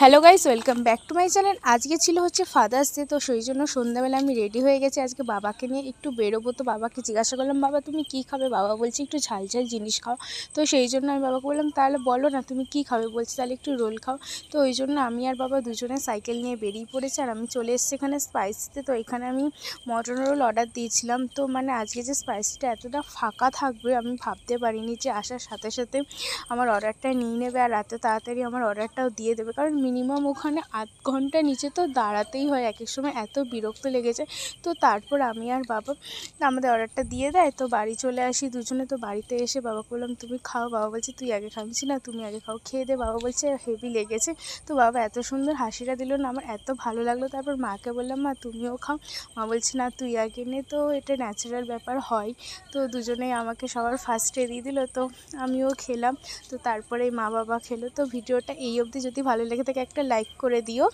Hello guys, welcome back to my channel. আজকে ছিল হচ্ছে ফাদার্স ডে, তো সেই জন্য সন্ধ্যাবেলা আমি রেডি হয়ে গেছি। আজকে বাবাকে নিয়ে একটু বেরোবো। তো বাবাকে জিজ্ঞাসা করলাম, বাবা তুমি কী খাবে? বাবা বলছে একটু ঝাল ঝাল জিনিস খাও। তো সেই জন্য আমি বাবাকে বললাম, তাহলে বলো না তুমি কী খাবে? বলছি তাহলে একটু রোল খাও। তো ওই জন্য আমি আর বাবা দুজনে সাইকেল নিয়ে বেরিয়ে পড়েছি। আর আমি চলে এসেছি এখানে স্পাইসিতে। তো এখানে আমি মটন রোল অর্ডার দিয়েছিলাম। তো মানে আজকে যে স্পাইসিটা এতটা ফাঁকা থাকবে আমি ভাবতে পারিনি, যে আসার সাথে সাথে আমার অর্ডারটা নিয়ে নেবে আর এত তাড়াতাড়ি আমার অর্ডারটাও দিয়ে দেবে। কারণ মিনিমাম ওখানে আধ ঘন্টা নিচে তো দাঁড়াতেই হয়, এক এক সময় এত বিরক্ত লেগেছে। তো তারপর আমি আর বাবা আমাদের অর্ডারটা দিয়ে দেয়। তো বাড়ি চলে আসি দুজনে। তো বাড়িতে এসে বাবাকে বললাম তুমি খাও। বাবা বলছে তুই আগে খাচ্ছি না, তুমি আগে খাও, খেয়ে দে। বাবা বলছে হেভি লেগেছে। তো বাবা এত সুন্দর হাসিটা দিল না, আমার এত ভালো লাগলো। তারপর মাকে বললাম মা তুমিও খাও। মা বলছে না তুই আগে নে, তো এটা ন্যাচারাল ব্যাপার হয়। তো দুজনেই আমাকে সবার ফার্স্টে দিয়ে দিল। তো আমিও খেলাম। তো তারপরে মা বাবা খেলো। তো ভিডিওটা এই অবধি, যদি ভালো লেগে থাকে একটা লাইক করে দিও।